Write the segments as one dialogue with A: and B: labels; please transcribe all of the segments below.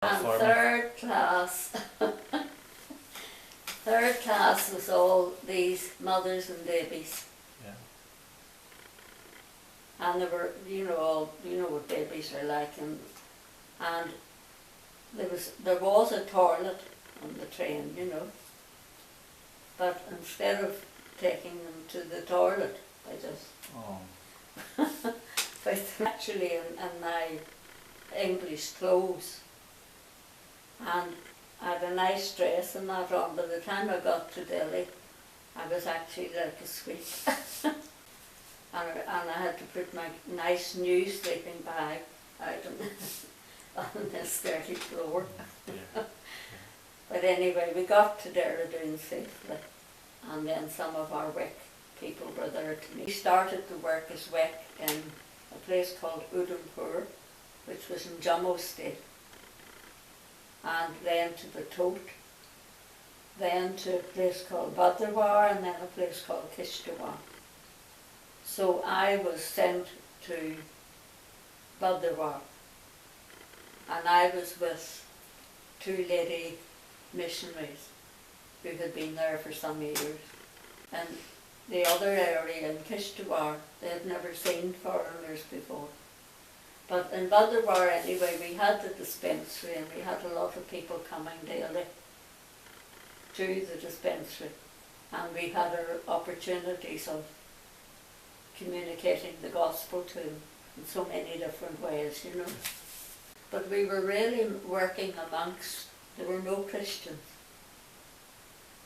A: And third class was all these mothers and babies.
B: Yeah.
A: And they were, you know what babies are like, and there was a toilet on the train, but instead of taking them to the toilet, I just but actually in my English clothes, and I had a nice dress and that on. By the time I got to Delhi, I was actually like a sweet. And I had to put my nice new sleeping bag out on this dirty floor.
B: Yeah.
A: But anyway, we got to Dehradun safely, and then some of our WEC people were there to meet. We started to work as WEC in a place called Udhampur, which was in Jammu state, and then to the Tote, then to a place called Bhadrawar, and then a place called Kishtawar. So I was sent to Bhadrawar, and I was with two lady missionaries who had been there for some years. And the other area in Kishtawar, they had never seen foreigners before. But in Bhadrawar anyway, we had the dispensary, and we had a lot of people coming daily to the dispensary, and we had our opportunities of communicating the gospel to them in so many different ways, But we were really working amongst, there were no Christians,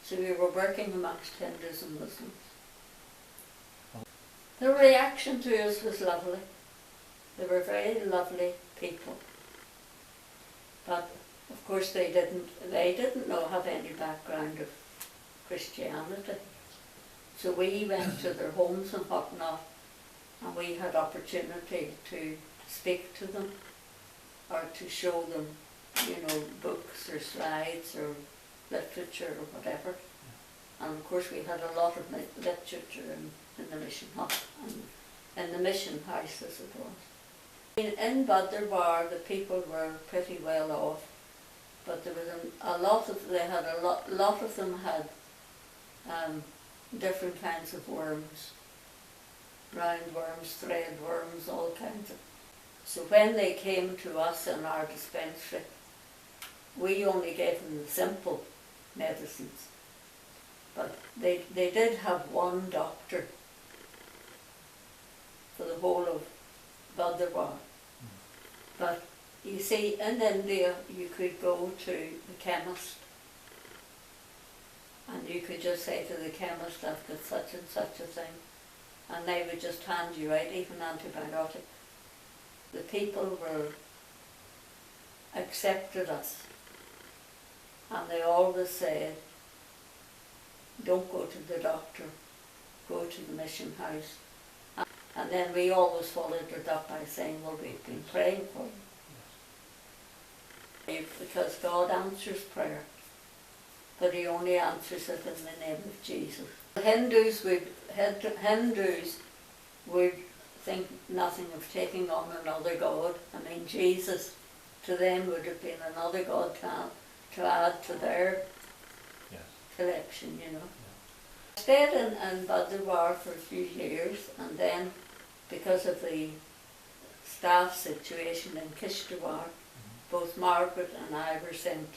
A: so we were working amongst Hindus and Muslims. The reaction to us was lovely. They were very lovely people. But of course they didn't have any background of Christianity. So we went to their homes and whatnot, and we had opportunity to speak to them or to show them, books or slides or literature or whatever. And of course we had a lot of literature in the mission hut and in the mission house, as it was. In Bhadrawar, the people were pretty well off, but there was a lot of them had different kinds of worms, roundworms, threadworms, all kinds of. So when they came to us in our dispensary, we only gave them the simple medicines. But they did have one doctor for the whole of Bhadrawar. But you see, in India you could go to the chemist, and you could just say to the chemist, I've got such and such a thing, and they would just hand you out even antibiotic. The people accepted us, and they always said, don't go to the doctor, go to the mission house. And then we always followed it up by saying, well, we've been praying for you. Because God answers prayer, but He only answers it in the name of Jesus. The Hindus would think nothing of taking on another God. I mean, Jesus to them would have been another God to add to their collection, I stayed in Bhadrawar for a few years, and then because of the staff situation in Kishtawar, both Margaret and I were sent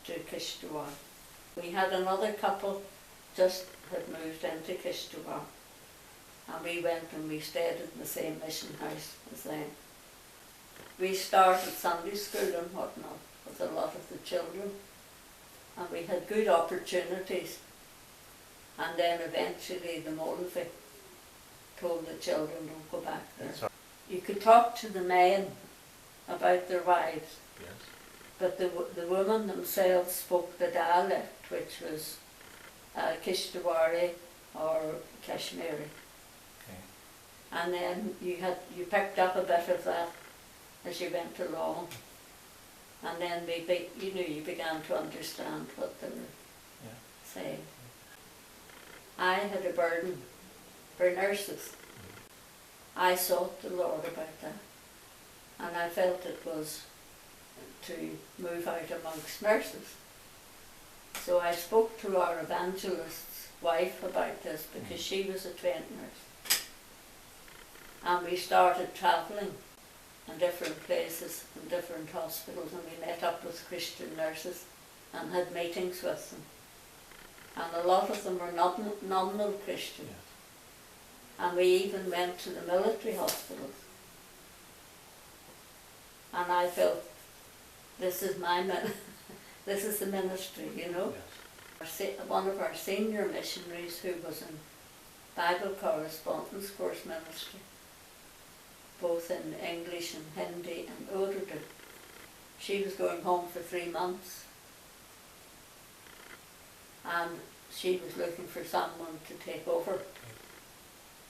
A: to Kishtawar. We had another couple just had moved into Kishtawar, and we went and we stayed in the same mission house as them. We started Sunday school and whatnot with a lot of the children, and we had good opportunities. And then eventually the Molvi told the children, don't go back there. You could talk to the men about their wives, but the women themselves spoke the dialect, which was Kishtawari or Kashmiri. And then you picked up a bit of that as you went along, and then you began to understand what they were saying. I had a burden for nurses. I sought the Lord about that, and I felt it was to move out amongst nurses. So I spoke to our evangelist's wife about this because she was a trained nurse. And we started travelling in different places, in different hospitals, and we met up with Christian nurses and had meetings with them. And a lot of them were nominal Christian. Yes. And we even went to the military hospitals. And I felt, this is this is the ministry, you know. Yes. One of our senior missionaries who was in Bible correspondence course ministry, both in English and Hindi and Urdu, she was going home for 3 months. And she was looking for someone to take over.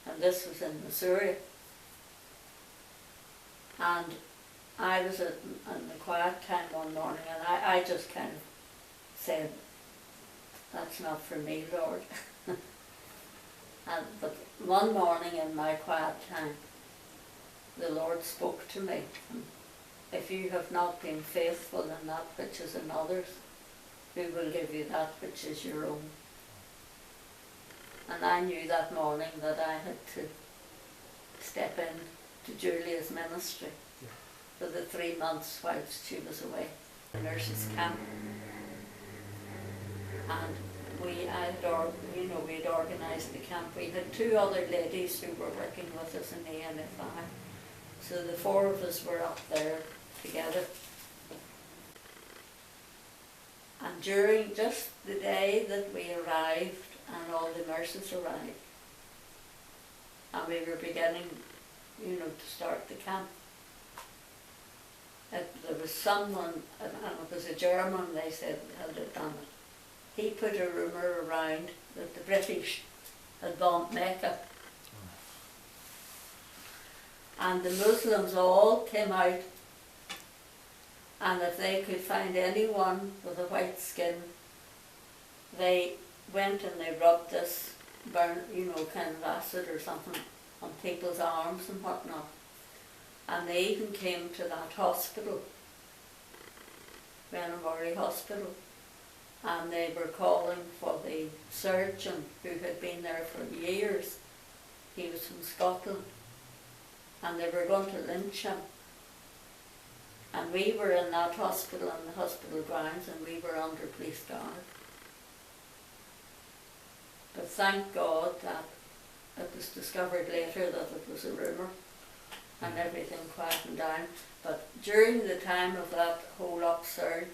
A: And this was in Missouri. And I was in the quiet time one morning, and I just kind of said, that's not for me, Lord. But one morning in my quiet time, the Lord spoke to me. If you have not been faithful in that which is another's, who will give you that which is your own? And I knew that morning that I had to step in to Julia's ministry for the 3 months whilst she was away in the nurses' camp. And we had organised the camp. We had 2 other ladies who were working with us in the ANFI. So the 4 of us were up there together. And during just the day that we arrived, and all the nurses arrived, and we were beginning, to start the camp, there was someone, and it was a German, they said, had done it. He put a rumour around that the British had bombed Mecca. And the Muslims all came out, and if they could find anyone with a white skin, they went and they rubbed this kind of acid or something on people's arms and whatnot. And they even came to that hospital, Renamori Hospital, and they were calling for the surgeon who had been there for years. He was from Scotland, and they were going to lynch him. And we were in that hospital, on the hospital grounds, and we were under police guard. But thank God that it was discovered later that it was a rumour, and everything quietened down. But during the time of that whole upsurge,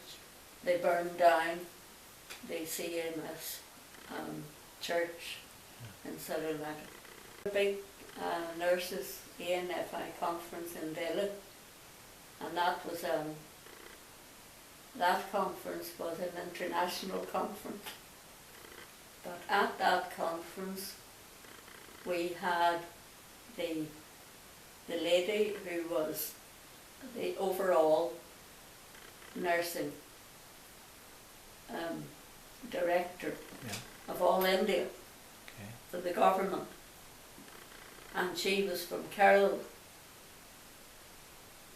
A: they burned down the CMS church in Saranaka. A big nurses ANFI conference in Delhi, and that conference was an international conference. But at that conference, we had the lady who was the overall nursing director of all India for the government. And she was from Kerala.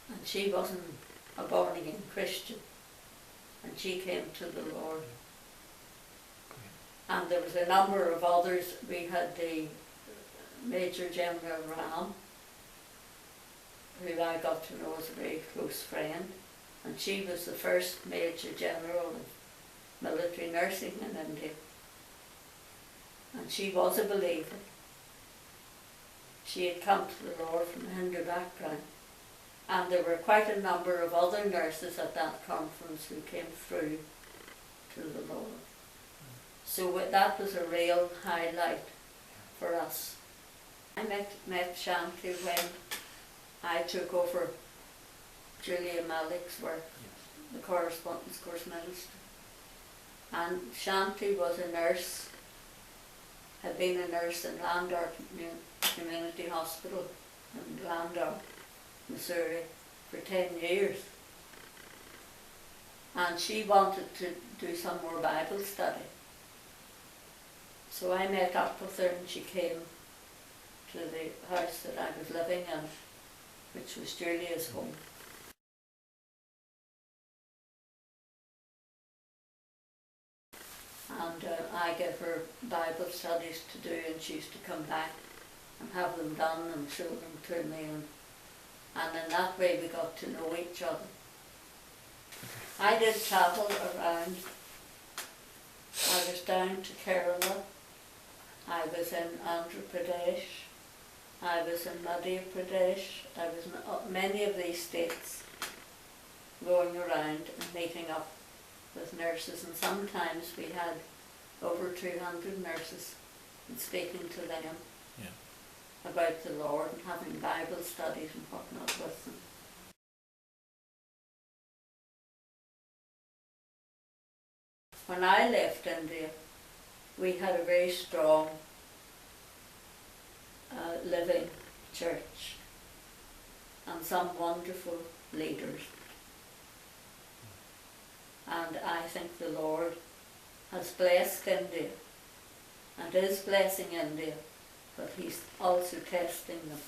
A: And she wasn't a born-again Christian. And she came to the Lord. And there was a number of others. We had the Major General Ram, who I got to know as a very close friend. And she was the first Major General of military nursing in India. And she was a believer. She had come to the Lord from a Hindu background. And there were quite a number of other nurses at that conference who came through to the Lord. So that was a real highlight for us. I met Shanti when I took over Julia Malik's work, the correspondence course minister. And Shanti was a nurse, had been a nurse in Landor Community Hospital in Landor, Missouri, for 10 years. And she wanted to do some more Bible study. So I met up with her and she came to the house that I was living in, which was Julia's home. and I gave her Bible studies to do, and she used to come back and have them done and show them to me, and in that way we got to know each other. I did travel around. I was down to Kerala, I was in Andhra Pradesh, I was in Madhya Pradesh, I was in many of these states, going around and meeting up with nurses, and sometimes we had over 200 nurses and speaking to them about the Lord and having Bible studies and whatnot with them. When I left India, we had a very strong living church and some wonderful leaders. And I think the Lord has blessed India and is blessing India, but He's also testing them.